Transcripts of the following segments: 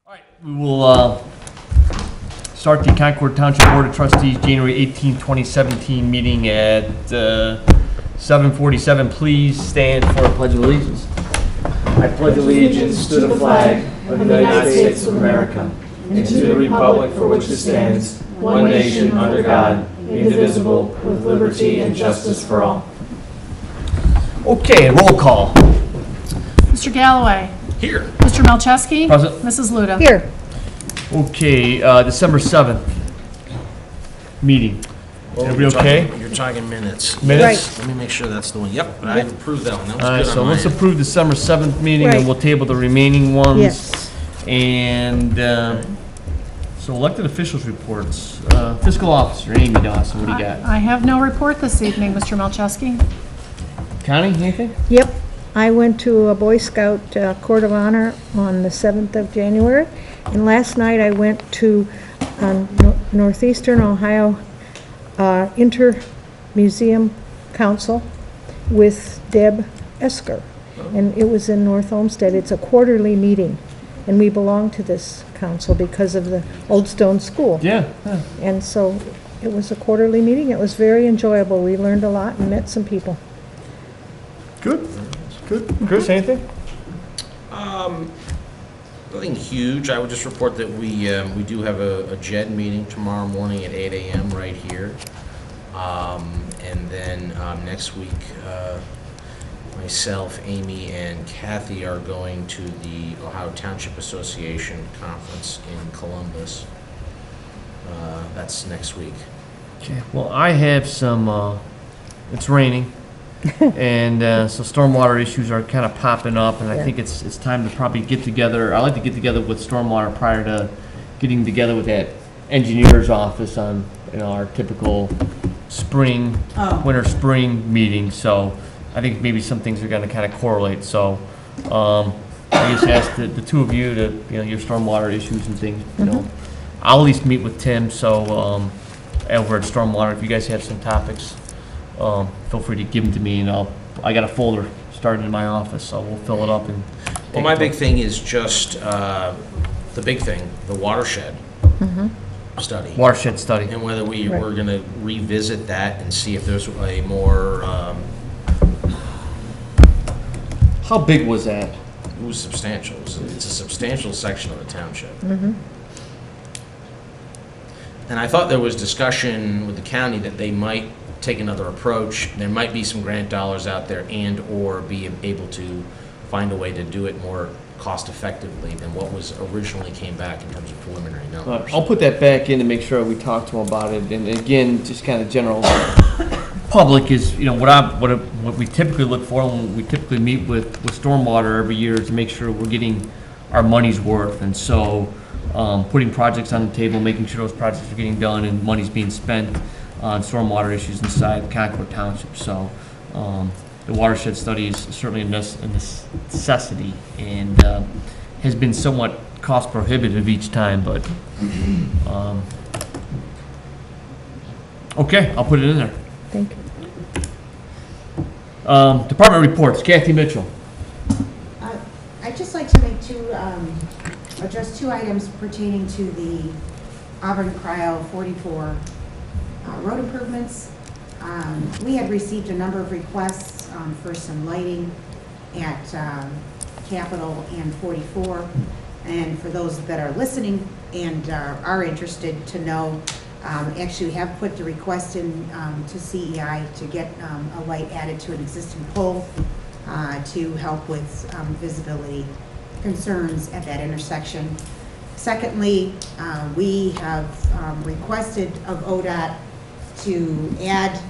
All right, we will start the Concord Township Board of Trustees January 18, 2017 meeting at 7:47. Please stand for a pledge of allegiance. I pledge allegiance to the flag of the United States of America and to the republic for which it stands, one nation under God, indivisible, with liberty and justice for all. Okay, roll call. Mr. Galloway. Here. Mr. Malcheski. Present. Mrs. Luda. Here. Okay, December 7th meeting. Everybody okay? You're talking minutes. Minutes? Let me make sure that's the one. Yep, I approved that one. That was All right, good so on my let's end. approve December 7th meeting, and Right. we'll table the remaining ones. Yes. And so elected officials reports. Fiscal officer, Amy Dawson, what do you got? I have no report this evening, Mr. Malcheski. Connie, anything? Yep. I went to a Boy Scout Court of Honor on the 7th of January, and last night I went to Northeastern Ohio Inter-Museum Council with Deb Esker, and it was in North Olmsted. It's a quarterly meeting, and we belong to this council because of the Old Stone School. Yeah. And so it was a quarterly meeting. It was very enjoyable. We learned a lot and met some people. Good. Good. Chris, anything? Nothing huge. I would just report that we do have a JED meeting tomorrow morning at 8 a.m. right here. And then next week, myself, Amy, and Kathy are going to the Ohio Township Association conference in Columbus. That's next week. Okay. Well, I have some, it's raining. And so stormwater issues are kind of popping up, and I think it's time to probably get together. I like to get together with stormwater prior to getting together with that engineer's office on our typical winter spring meeting. So I think maybe some things are going to kind of correlate. So I just asked the two of you to your stormwater issues and things. I'll at least meet with Tim. So over at stormwater, if you guys have some topics. Feel free to give them to me, and I got a folder started in my office, so we'll fill it up. And Well, my big thing is just the big thing, the watershed study. Watershed study. And whether we're Right. going to revisit that and see if there's a more, How big was that? it was substantial. It's a substantial section of the township. And I thought there was discussion with the county that they might take another approach. There might be some grant dollars out there and/or be able to find a way to do it more cost effectively than what was originally came back in terms of preliminary numbers. I'll put that back in to make sure we talk to them about it. And again, just kind of general public is, what we typically look for when we typically meet with stormwater every year is to make sure we're getting our money's worth. And so putting projects on the table, making sure those projects are getting done and money's being spent on stormwater issues inside Concord Township. So the watershed study is certainly a necessity and has been somewhat cost prohibitive each time, but okay, I'll put it in there. Thank you. Department reports, Kathy Mitchell. I'd just like to make address two items pertaining to the Auburn Cryo 44 road improvements. We had received a number of requests for some lighting at Capitol and 44. And for those that are listening and are interested to know, actually have put the request in to CEI to get a light added to an existing pole to help with visibility concerns at that intersection. Secondly, we have requested of ODOT to add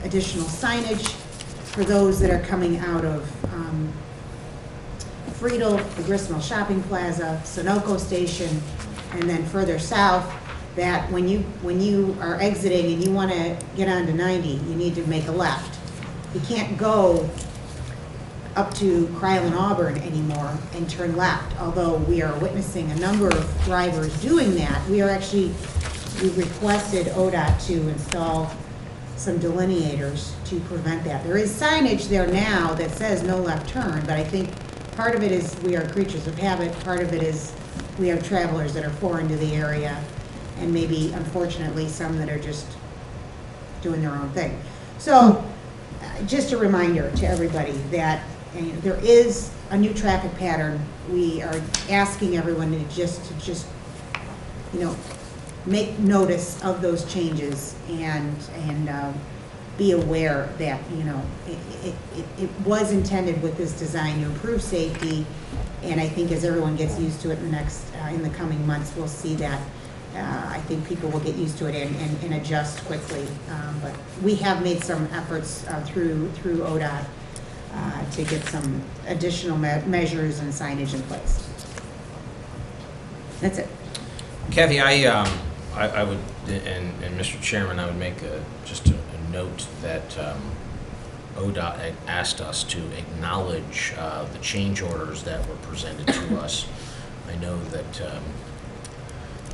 additional signage for those that are coming out of Friedel, the Gristmill Shopping Plaza, Sunoco Station, and then further south, that when you are exiting and you want to get onto 90, you need to make a left. You can't go up to Kryland Auburn anymore and turn left, although we are witnessing a number of drivers doing that. We requested ODOT to install some delineators to prevent that. There is signage there now that says no left turn, but I think part of it is we are creatures of habit, part of it is we have travelers that are foreign to the area, and maybe unfortunately some that are just doing their own thing. So just a reminder to everybody that there is a new traffic pattern. We are asking everyone to just make notice of those changes and be aware that, it was intended with this design to improve safety. And I think as everyone gets used to it in the coming months, we'll see that. I think people will get used to it and adjust quickly. But we have made some efforts through ODOT to get some additional measures and signage in place. That's it. Kathy, I would, and Mr. Chairman, I would make just a note that ODOT had asked us to acknowledge the change orders that were presented to us. I know that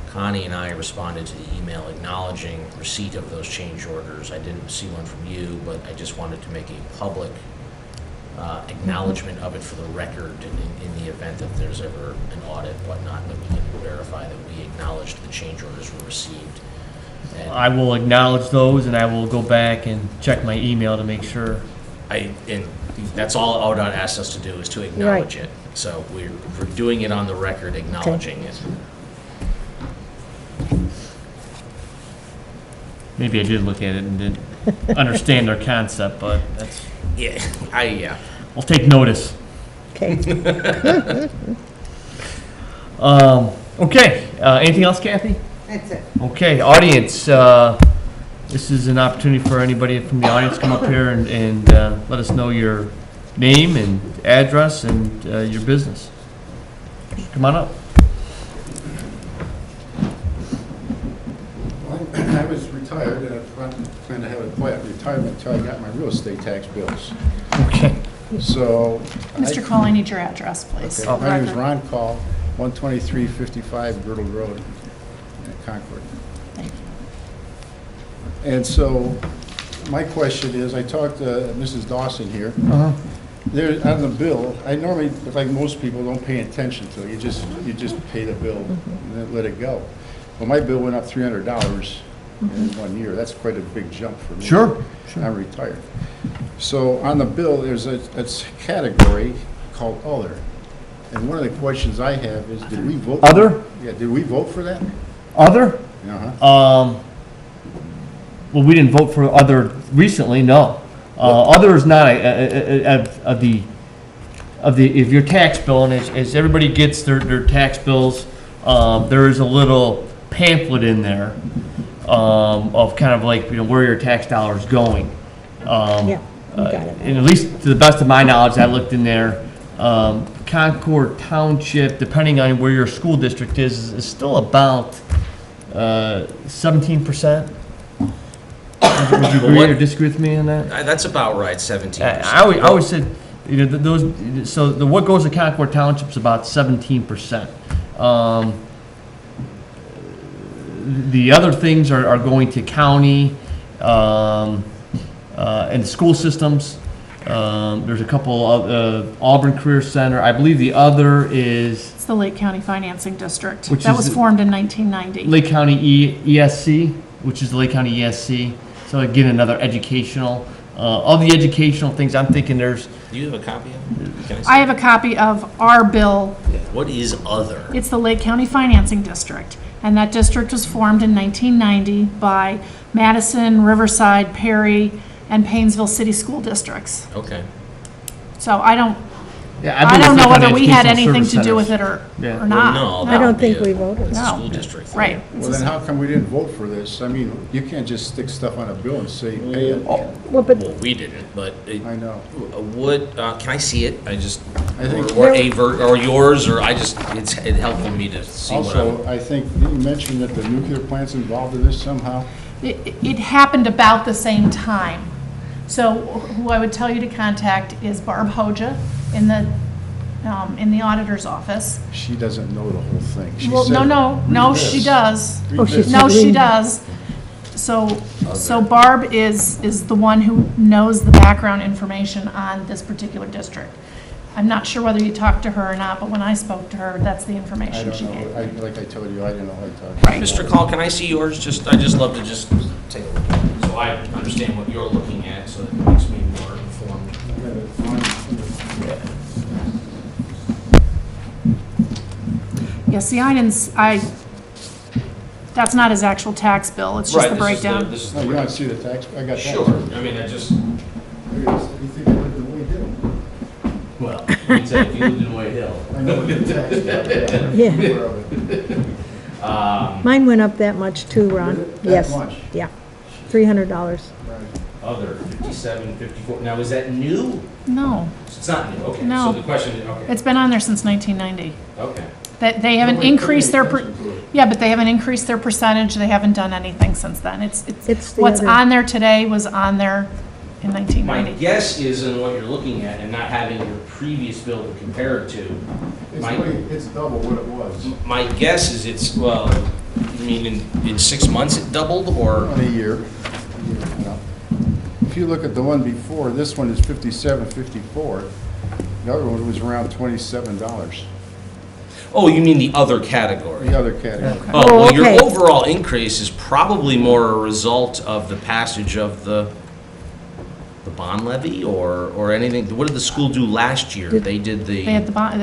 Connie and I responded to the email acknowledging receipt of those change orders. I didn't see one from you, but I just wanted to make a public acknowledgement of it for the record in the event that there's ever an audit, whatnot, that we can verify that we acknowledged the change orders were received. And I will acknowledge those, and I will go back and check my email to make sure. and that's all ODOT asked us to do, is to acknowledge it. So we're doing it on the record, acknowledging it. Maybe I did look at it and didn't understand their concept, but that's, Yeah, I'll take notice. Okay. Okay, anything else, Kathy? That's it. Okay, audience, this is an opportunity for anybody from the audience to come up here and let us know your name and address and your business. Come on up. I was retired, and I planned to have a quiet retirement until I got my real estate tax bills. Okay. So. Mr. Cole, I need your address, please. Okay, my name is Ron Call, 12355 Girdle Road in Concord. Thank you. And so, my question is, I talked to Mrs. Dawson here. There, on the bill, I normally, like most people, don't pay attention to it. You just pay the bill and then let it go. Well, my bill went up $300 in 1 year. That's quite a big jump for me. Sure. I'm retired. So on the bill, there's a category called Other. And one of the questions I have is, did we vote? Other? Yeah, did we vote for that? Other? Uh-huh. Well, we didn't vote for other recently, no. Other is not of your tax bill, and as everybody gets their tax bills, there is a little pamphlet in there of kind of like, where your tax dollar is going. Yeah, you got it. And at least to the best of my knowledge, I looked in there. Concord Township, depending on where your school district is still about 17%. Would you agree or disagree with me on that? that's about right, 17%. I always said, what goes to Concord Township is about 17%. The other things are going to county and the school systems. There's a couple of Auburn Career Center. I believe the other is It's the Lake County Financing District. Which That is was the- formed in 1990. Lake County ESC, which is the Lake County ESC. So again, another educational. All the educational things, I'm thinking there's. Do you have a copy of it? Can I see? I have a copy of our bill. What is other? It's the Lake County Financing District, and that district was formed in 1990 by Madison, Riverside, Perry, and Painesville City School Districts. Okay. So I don't I know Lake whether County we had Educational anything to Service do with Centers. it or Yeah. not. Well, no, I that don't would be think we voted. It's a No. school district. Right. Well, then how come we didn't vote for this? I mean, you can't just stick stuff on a bill and say, pay it. Well, but Well, we didn't, but I know. can I see it? I think- or yours, or it's helpful for me to see what I'm. Also, I think you mentioned that the nuclear plant's involved in this somehow. It happened about the same time. So who I would tell you to contact is Barb Hoja in the auditor's office. She doesn't know the whole thing. She Well, said, no, "Read she this. does. Read Oh, she's this." No, she Read. does. So Barb is the one who knows the background information on this particular district. I'm not sure whether you talked to her or not, but when I spoke to her, that's the I information don't she gave. know, like I told you, I didn't know how to talk. Right. Mr. Call, can I see yours? I'd just love to just take a look at it, so I understand what you're looking at, so it makes me more informed. Yeah, see, that's not his actual tax bill, it's just the breakdown. This is No, the you want to see the tax, I got that. Sure, I mean, I just, You think I lived in Wade Hill? well, you said if you lived in White Hill. I know what the tax bill. Yeah. Aware of it. Mine went up that much too, Ron. Did it? That Yes. much? Yeah, $300. Right. Other, 57, 54, now is that new? No, It's not new, okay. No. So the question is, okay, it's been on there since 1990. okay. That they haven't Nobody increased their, paid attention to it. yeah, but they haven't increased their percentage, they haven't done anything since then. It's It's, the what's other- on there today was on there in My 1990. guess is in what you're looking at and not having your previous bill to compare it to, It's double what it was. my guess is it's, well, you mean in 6 months it doubled, or? In a year. You know. If you look at the one before, this one is 57.54. The other one was around $27, Oh, you mean the other category? the other category. Oh, Oh, well, your okay. overall increase is probably more a result of the passage of the bond levy or anything. What did the school do last year? They did They had the bond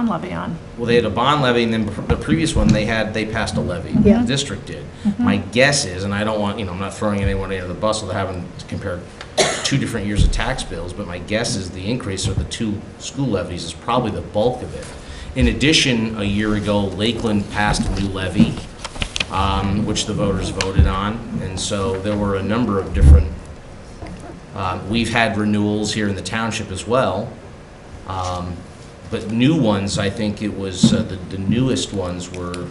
levy on. well, they had a bond levy, and then the previous one, they passed a levy. Yeah. The district did. My guess is, and I don't want, I'm not throwing anyone under the bus with having compared 2 different years of tax bills, but my guess is the increase of the 2 school levies is probably the bulk of it. In addition, a year ago, Lakeland passed a new levy, which the voters voted on, and so there were a number of different, we've had renewals here in the township as well, but new ones, I think it was, the newest ones were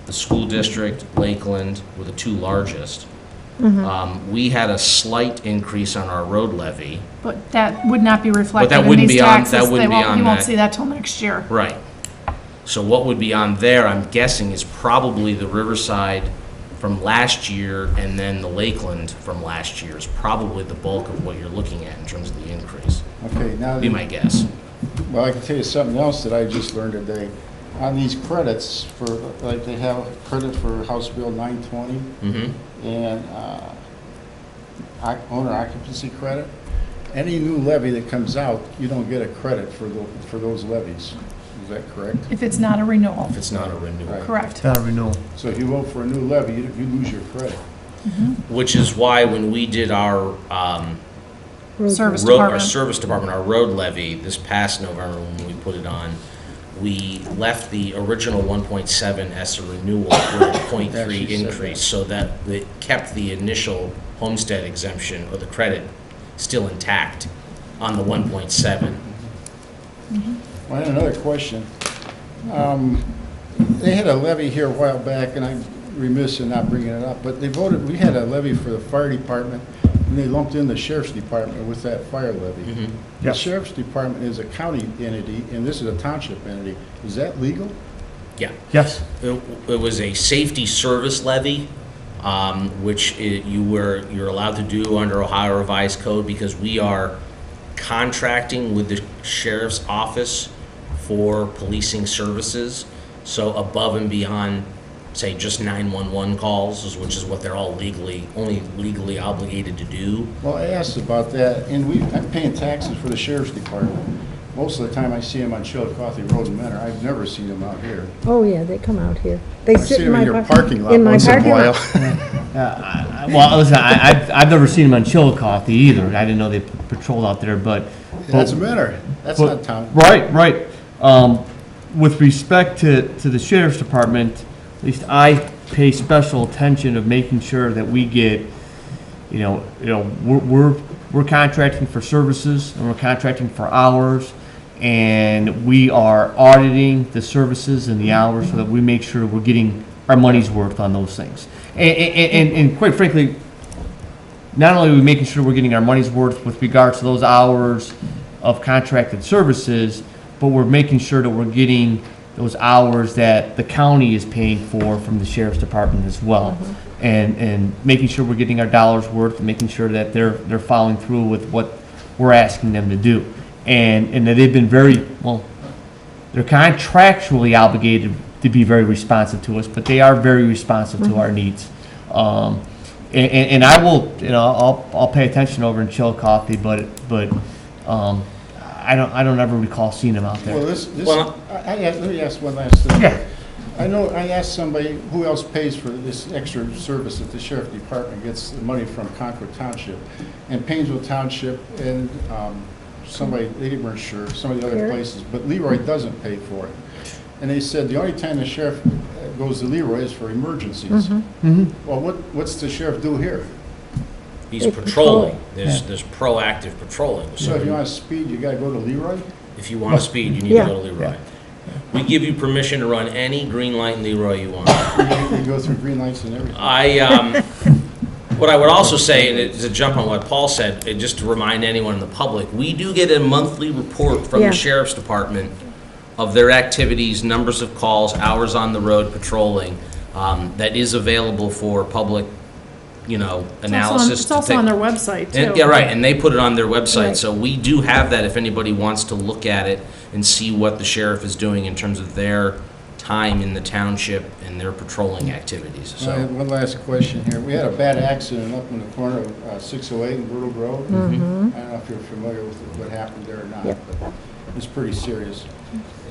the school district, Lakeland were the 2 largest. We had a slight increase on our road levy. But that would not be reflected in wouldn't these be on- taxes. that wouldn't be on You won't that. see that till next year. Right. So what would be on there, I'm guessing, is probably the Riverside from last year, and then the Lakeland from last year is probably the bulk of what you're looking at in terms of the increase. Okay, now, Be my guess. well, I can tell you something else that I just learned today. On these credits for, like, they have credit for House Bill 920 Mm-hmm. and owner occupancy credit. Any new levy that comes out, you don't get a credit for those levies. Is that correct? If it's not a renewal, If it's not a renewal. Right. correct. Not a renewal. So if you vote for a new levy, you lose your credit. Which is why when we did our Road Service road, our department. service department, our road levy this past November when we put it on, we left the original 1.7 as a renewal for a 0.3 Actually said increase, that. so that it kept the initial homestead exemption or the credit still intact on the 1.7. Well, I had another question. They had a levy here a while back, and I'm remiss in not bringing it up, but we had a levy for the fire department, and they lumped in the sheriff's department with that fire levy. The Yes. sheriff's department is a county entity, and this is a township entity. Is that legal? Yeah. Yes. It was a safety service levy, which you're allowed to do under Ohio Revised Code because we are contracting with the sheriff's office for policing services. So above and beyond, say, just 911 calls, which is what they're all only legally obligated to do. Well, I asked about that, and I'm paying taxes for the sheriff's department. Most of the time I see them on Chillicothe Road in Mentor. I've never seen them out here. Oh, yeah, they come out here. They I sit see in them my in your par- parking lot in my once in a parking lot. while. Well, listen, I've never seen them on Chillicothe either. I didn't know they patrolled out there, but. That's Mentor. That's but- not town. Right. With respect to the sheriff's department, at least I pay special attention of making sure that we get, we're contracting for services and we're contracting for hours, and we are auditing the services and the hours so that we make sure we're getting our money's worth on those things. And quite frankly, not only are we making sure we're getting our money's worth with regards to those hours of contracted services, but we're making sure that we're getting those hours that the county is paying for from the sheriff's department as well. And making sure we're getting our dollars worth, and making sure that they're following through with what we're asking them to do. And that they've been very, well, they're contractually obligated to be very responsive to us, but they are very responsive to our needs. And I will, I'll pay attention over in Chillicothe, but I don't ever recall seeing them out there. Well, Well, let me ask one last thing. Yeah. I know, I asked somebody, who else pays for this extra service that the sheriff department gets the money from Concord Township? And Painesville Township and somebody, they weren't sure, some of the other Here. places, but Leroy doesn't pay for it. And they said the only time the sheriff goes to Leroy is for emergencies. Well, what's the sheriff do here? He's They're patrolling. patrolling. There's proactive patrolling. So if you want to speed, you gotta go to Leroy? If you want to speed, you need Yeah. to go to Leroy. We give you permission to run any green light in Leroy you want. You go through green lights and everything. What I would also say, and to jump on what Paul said, just to remind anyone in the public, we do get a monthly report from Yeah. the sheriff's department of their activities, numbers of calls, hours on the road patrolling, that is available for public, analysis. It's also on their website, And- too. Yeah, right, and they put it on their website, Right. so we do have that if anybody wants to look at it and see what the sheriff is doing in terms of their time in the township and their patrolling activities, I have so. one last question here. We had a bad accident up in the corner of 608 and Bruttle Grove. I don't know if you're familiar with what happened there or not, Yep. but it's pretty serious.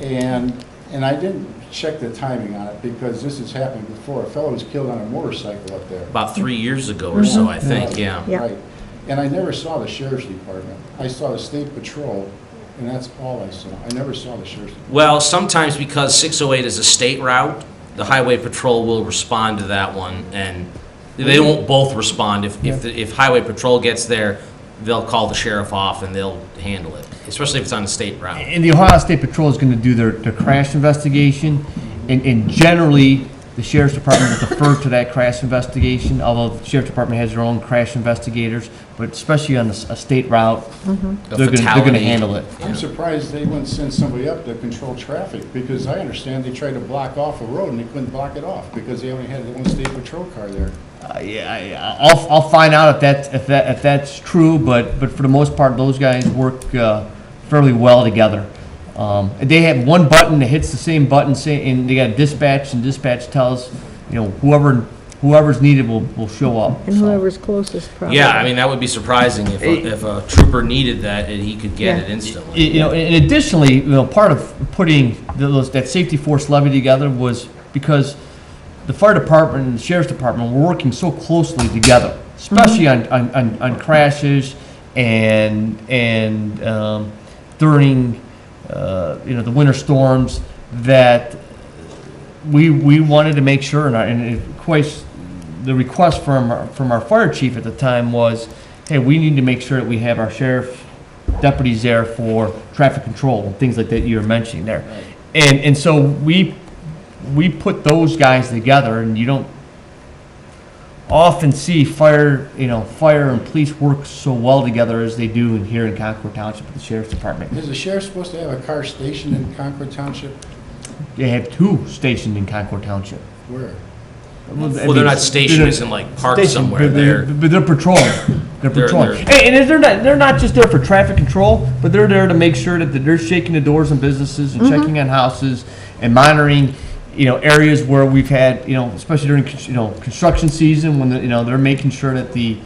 And I didn't check the timing on it because this has happened before. A fellow was killed on a motorcycle up there. About 3 years ago or so, I think, yeah. Yeah. Right. And I never saw the sheriff's department. I saw the state patrol, and that's all I saw. I never saw the sheriff's department. Well, sometimes because 608 is a state route, the highway patrol will respond to that one, and they won't both respond. If highway patrol gets there, they'll call the sheriff off and they'll handle it, especially if it's on a state route. And the Ohio State Patrol is going to do their crash investigation, and generally, the Sheriff's Department will defer to that crash investigation, although the Sheriff's Department has their own crash investigators, but especially on a state route, they're going to fatality. handle it. I'm surprised they wouldn't send somebody up to control traffic, because I understand they tried to block off a road and they couldn't block it off because they only had one state patrol car there. I'll find out if that's true, but for the most part, those guys work fairly well together. They have one button that hits the same button, and they got dispatch, and dispatch tells, whoever's needed will show up. And so. whoever's closest, probably. Yeah, I mean, that would be surprising if a trooper needed that, and he could get Yeah. it instantly. And additionally, part of putting that safety force levy together was because the fire department and the sheriff's department were working so closely together, especially on crashes and during the winter storms, that we wanted to make sure, and of course, the request from our fire chief at the time was, hey, we need to make sure that we have our sheriff deputies there for traffic control and things like that you were mentioning there. And so we put those guys together, and you don't often see fire and police work so well together as they do here in Concord Township with the Sheriff's Department. Is the sheriff supposed to have a car stationed in Concord Township? They have 2 stationed in Concord Township. Where? Well, they're not stationed, as in like parked Stationed, somewhere. but they're patrolling. They're They're- patrolling. And they're not just there for traffic control, but they're there to make sure that they're shaking the doors on businesses and checking on houses and monitoring, areas where we've had, especially during, construction season, when they're making sure that the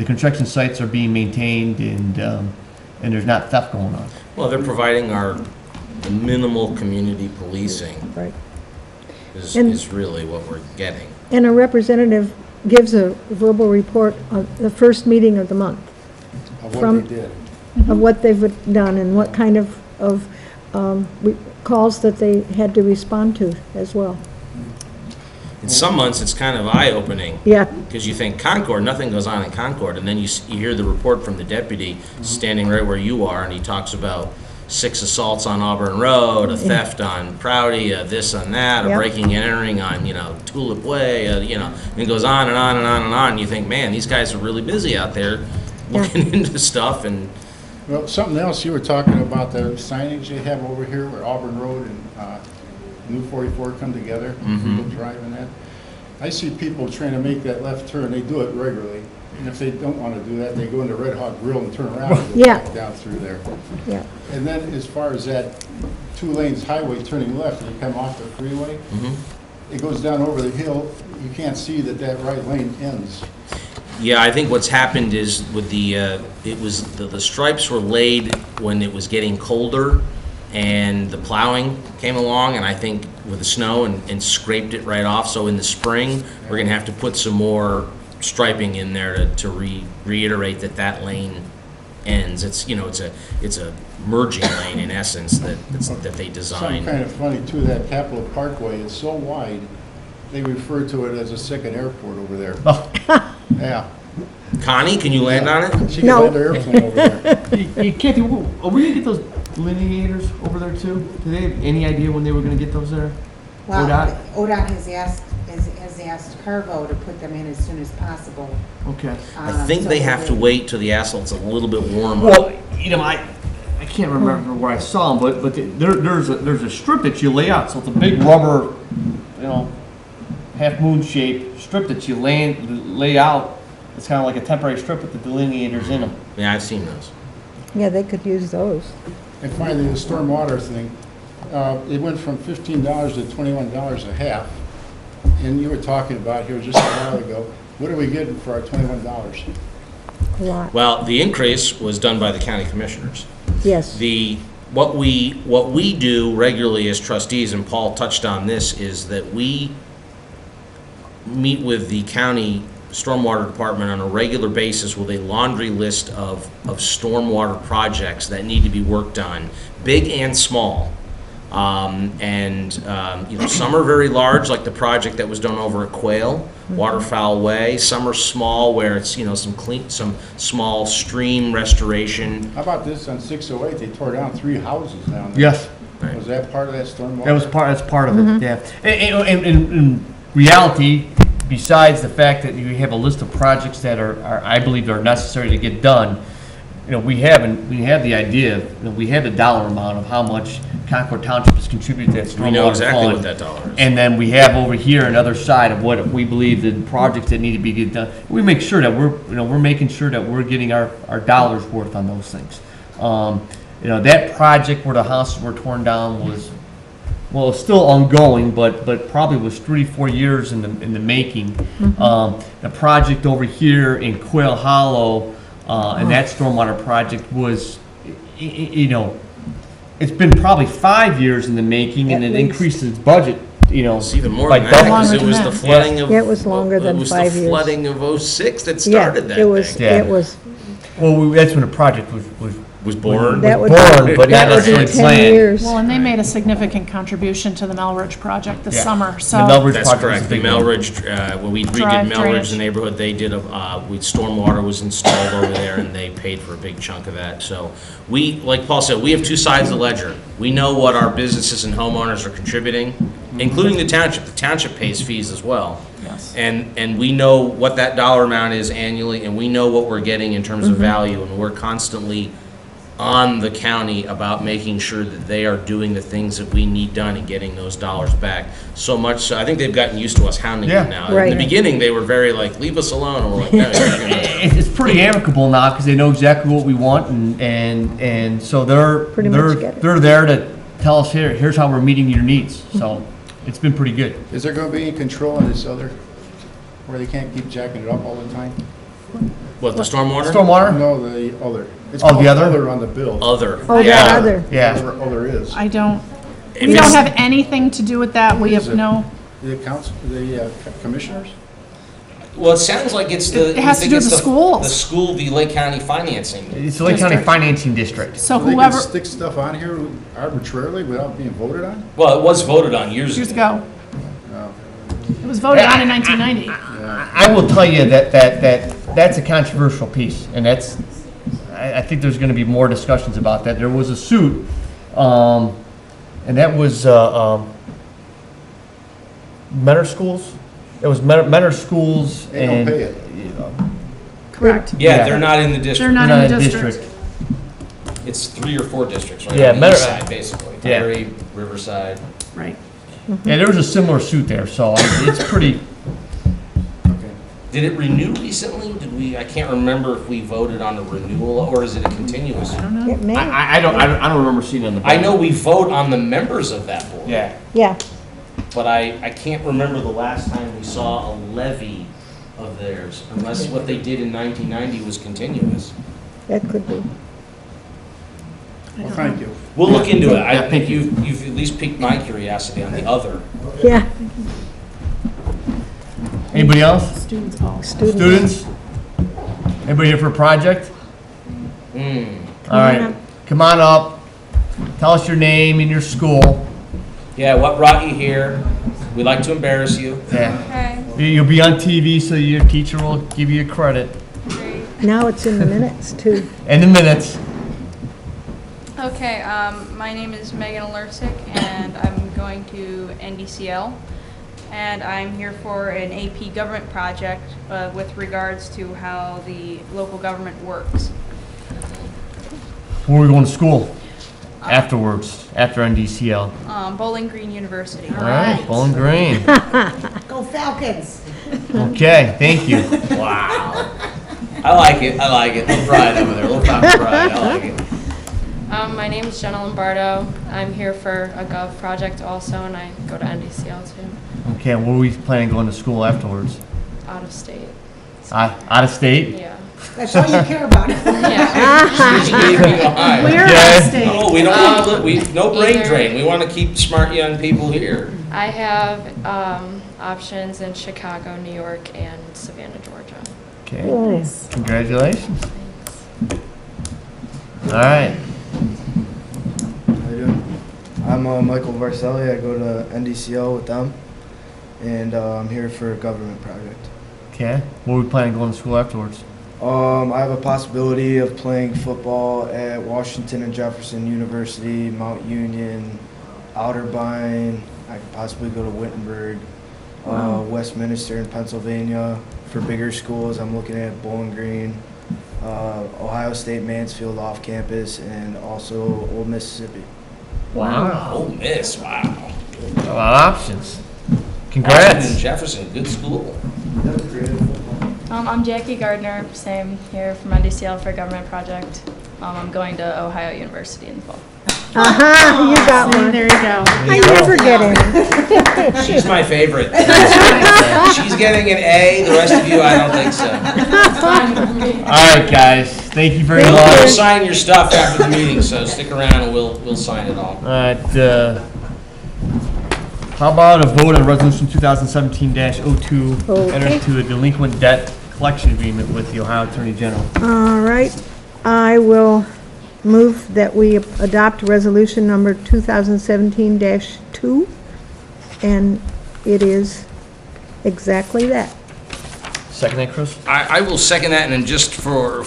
construction sites are being maintained and there's not theft going on. Well, they're providing our minimal community policing Right. Mm-hmm. is really what we're getting. And a representative gives a verbal report on the first meeting of the month Of what From- they did? of what they've done and what kind of calls that they had to respond to as well. In some months, it's kind of eye-opening, Yeah, because you think Concord, nothing goes on in Concord, and then you hear the report from the deputy standing right where you are, and he talks about 6 assaults on Auburn Road, a theft on Prouty, a this and that, a Yep. breaking and entering on, Tulip Way, and it goes on and on and on and on, and you think, man, these guys are really busy out there looking into stuff, and Well, something else, you were talking about the signage they have over here where Auburn Road and New 44 come together, people driving that. I see people trying to make that left turn, they do it regularly, And if they don't want to do that, they go into Red Hawk Grill and turn around and go Yeah. back down through there. Yeah. And then as far as that 2 lanes highway turning left, and you come off the freeway, it goes down over the hill, you can't see that that right lane ends. Yeah, I think what's happened is with the stripes were laid when it was getting colder and the plowing came along, and I think with the snow and scraped it right off. So in the spring, we're gonna have to put some more striping in there to reiterate that lane ends. It's, you know, it's a merging lane in essence that they designed. Something kind of funny too, that Capitol Parkway is so wide, they refer to it as a second airport over there. Yeah. Connie, can you land on it? She can No. land her airplane over there. Kathy, are we gonna get those delineators over there too? Do they have any idea when they were gonna get those there? Well, ODOT? ODOT has asked Carvo to put them in as soon as possible. Okay. I think So they have to they- wait till the asphalt's a little bit warmer. Well, you know, I can't remember where I saw them, but there's a strip that you lay out, so it's a big rubber, you know, half moon shaped strip that you lay out. It's kind of like a temporary strip with the delineators in them. Yeah, I've seen those. Yeah, they could use those. And finally, the stormwater thing, it went from $15 to $21 a half. And you were talking about here just a while ago, what are we getting for our $21? A lot. Well, the increase was done by the county commissioners. Yes. What we do regularly as trustees, and Paul touched on this, is that we meet with the county stormwater department on a regular basis with a laundry list of stormwater projects that need to be worked on, big and small. You know, some are very large, like the project that was done over at Quail, Waterfowl Way. Some are small, where it's, you know, some small stream restoration. How about this on 608, they tore down 3 houses down there. Yes, Was that part of that stormwater? that's part of it, yeah. And in reality, besides the fact that you have a list of projects that are I believe are necessary to get done, you know, we have the idea, you know, we have the dollar amount of how much Concord Township has contributed to that stormwater fund. We know exactly what that dollar is. And then we have over here another side of what we believe the projects that need to be get done. We make sure that we're making sure that we're getting our dollars worth on those things. You know, that project where the houses were torn down was, well, it's still ongoing, but probably was 3-4 years in the making. The project over here in Quail Hollow, and that stormwater project was, you know, it's been probably 5 years in the making, and At it least. increased its budget, you know. It's even more by than that, double. because it Longer was than the that. flooding of. Yeah, it was longer than 5 It was years. the flooding of '06 that Yeah, started that it was, thing. Yeah. it was, Well, that's when the project was Was born. that would born, be, but not that would be necessarily 10 planned. years. Well, and they made a significant contribution to the Melridge project this Yeah. summer, The so. Melridge That's project was correct. a The big one. Melridge, when we Drive redid Melridge, drainage. the neighborhood, they did stormwater was installed over there, and they paid for a big chunk of that. So we, like Paul said, we have two sides of the ledger. We know what our businesses and homeowners are contributing, including the township. The township pays fees as well. Yes. And we know what that dollar amount is annually, and we know what we're getting in terms of value, and we're constantly on the county about making sure that they are doing the things that we need done and getting those dollars back. So much so, I think they've gotten used to us hounding them Yeah. now. In Right. the beginning, they were very like, leave us alone, and we're like, no, you're gonna. It's pretty amicable now because they know exactly what we want, and so Pretty much get it. they're there to tell us here's how we're meeting your needs. So it's been pretty good. Is there going to be any control on this other, where they can't keep jacking it up all the time? What, the stormwater? Stormwater? No, the other. It's Oh, the called other? on the bill. Other. Oh, that Yeah. other, Yeah. Whatever other is. I don't, If we don't it's- have anything to do with that. We Is have it? no, The council, the commissioners? Well, it sounds like it's the. It has to you think do it's with the schools. The school, the Lake County financing. It's the Lake County District. Financing District. so They can whoever, stick stuff on here arbitrarily without being voted on? Well, it was voted on years years ago. ago. It was voted on in 1990. I will tell you that's a controversial piece, and I think there's going to be more discussions about that. There was a suit, and that was Mentor Schools. It was Mentor Schools They don't and pay it. Correct. Yeah, Yeah. they're not in the district. They're not in the district. It's 3 or 4 districts, right? Yeah, on the Mentor- east side, basically. Yeah. Perry, Riverside. Right. Yeah, there was a similar suit there, so it's pretty. Okay. Did it renew recently? I can't remember if we voted on a renewal, or is it a continuous? It may, I don't remember seeing it on the. I know we vote on the members of that board. Yeah. yeah, But I can't remember the last time we saw a levy of theirs, unless what they did in 1990 was continuous. that could be. Well, thank you. We'll look into it. Yeah, I think you've at least piqued my curiosity on the other. Yeah, Anybody else? Students also. Students? Anybody here for a project? All right, come on up. Tell us your name and your school. Yeah, what brought you here? We'd like to embarrass you. Yeah. You'll be on TV, so your teacher will give you credit. now it's in the minutes too. And the minutes. Okay, my name is Megan Alersic, and I'm going to NDCL, and I'm here for an AP government project with regards to how the local government works. Where are we going to school? Afterwards, after NDCL. Bowling Green University. All right, Bowling Green. Go Falcons! Okay, thank you. Wow. I like it. A little pride over there. A little top pride. I like it. My name is Jenna Lombardo. I'm here for a Gov project also, and I go to NDCL too, Okay, where are we planning on going to school afterwards? out of state. Out of state? Yeah. That's all you care about. Yeah. She's leaving behind. Where Yeah. are state? No, we don't want to, no brain Either- drain. We want to keep smart young people here. I have options in Chicago, New York, and Savannah, Georgia. Okay, Oh, congratulations. Thanks. All right. How you doing? I'm Michael Varselli. I go to NDCL with them, and I'm here for a government project. Okay, where are we planning on going to school afterwards? I have a possibility of playing football at Washington and Jefferson University, Mount Union, Otterbein. I could possibly go to Wittenberg, Westminster in Pennsylvania. For bigger schools, I'm looking at Bowling Green, Ohio State Mansfield off campus, and also Old Mississippi. Wow. Oh, Miss, wow. A lot of options. Washington and Congrats. Jefferson, good school. I'm Jackie Gardner, same here from NDCL for a government project. I'm going to Ohio University in the fall. aha, you got See, one. there you go. I never get any. She's my favorite. She's getting an A, the rest of you, I don't think so. All right, guys, thank you very We'll much. sign your stuff after the meeting, so stick around and we'll sign it all. All right, how about a vote on resolution 2017-02, enter Okay. into a delinquent debt collection agreement with the Ohio Attorney General. All right, I will move that we adopt resolution number 2017-2, and it is exactly that. Second that, Chris? I will second that, and then just for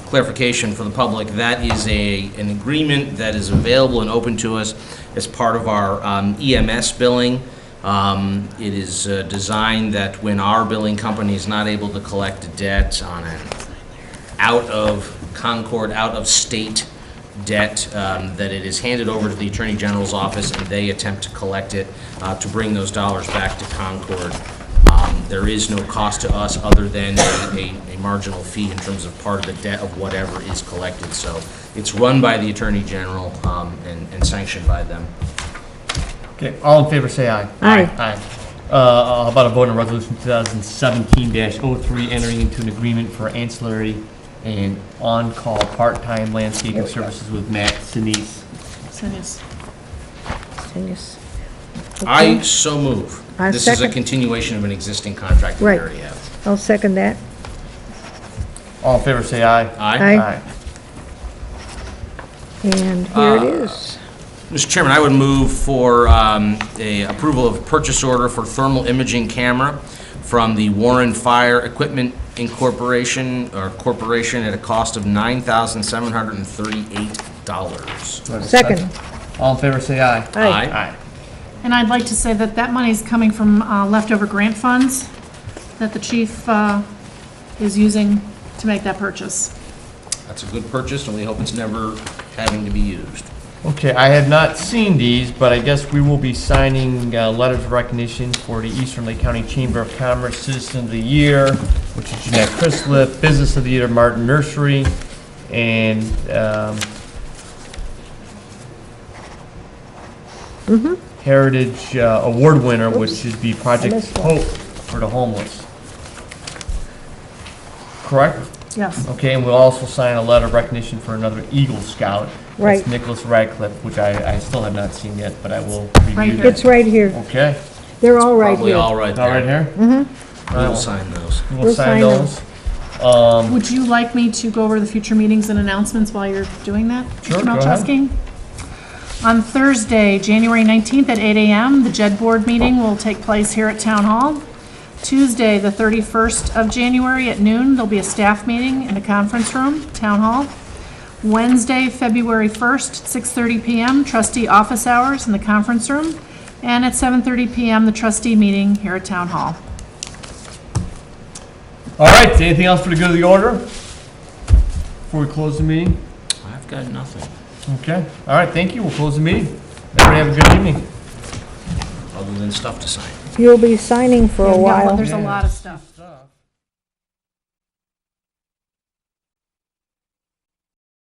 clarification for the public, that is an agreement that is available and open to us as part of our EMS billing. It is designed that when our billing company is not able to collect a debt on an out of Concord, out of state debt, that it is handed over to the Attorney General's office and they attempt to collect it to bring those dollars back to Concord. There is no cost to us other than a marginal fee in terms of part of the debt of whatever is collected. So it's run by the Attorney General and sanctioned by them. Okay, all in favor, say aye. Aye. Aye. How about a vote on resolution 2017-03, entering into an agreement for ancillary and on-call part-time landscaping services with Matt Sinise. Yes. I so move. I This is a second. continuation of an existing contract that we Right. already have. I'll second that. All in favor, say aye. Aye. And here it is. Mr. Chairman, I would move for a approval of purchase order for thermal imaging camera from the Warren Fire Equipment Corporation at a cost of $9,738. Second. All in favor, say aye. Aye. Aye. And I'd like to say that that money's coming from leftover grant funds that the chief is using to make that purchase. That's a good purchase, and we hope it's never having to be used. Okay, I have not seen these, but I guess we will be signing letters of recognition for the Eastern Lake County Chamber of Commerce Citizen of the Year, which is Jeanette Chrislip, Business of the Year, Martin Nursery, and Heritage Award winner, which should be Project missed one. Hope for the homeless. Correct? Yes. Okay, and we'll also sign a letter of recognition for another Eagle Scout. Right. That's Nicholas Radcliffe, which I still have not seen yet, but I will Right review here. that. It's right here. Okay. They're all right Probably here. all right All right there. here? We'll sign those. We'll sign those. Would you like me to go over the future meetings and announcements while you're doing that? Sure, Mr. go ahead. Malczewski? On Thursday, January 19th at 8 a.m., the JED Board meeting will take place here at Town Hall. Tuesday, the 31st of January at noon, there'll be a staff meeting in a conference room, Town Hall. Wednesday, February 1st, 6:30 p.m., trustee office hours in the conference room. And at 7:30 p.m., the trustee meeting here at Town Hall. All right, anything else for the good of the order? Before we close the meeting? I've got nothing, Okay. All right, thank you. We'll close the meeting. Everybody have a good evening. other than stuff to sign. You'll be signing for a Yeah, while. There's a lot of stuff.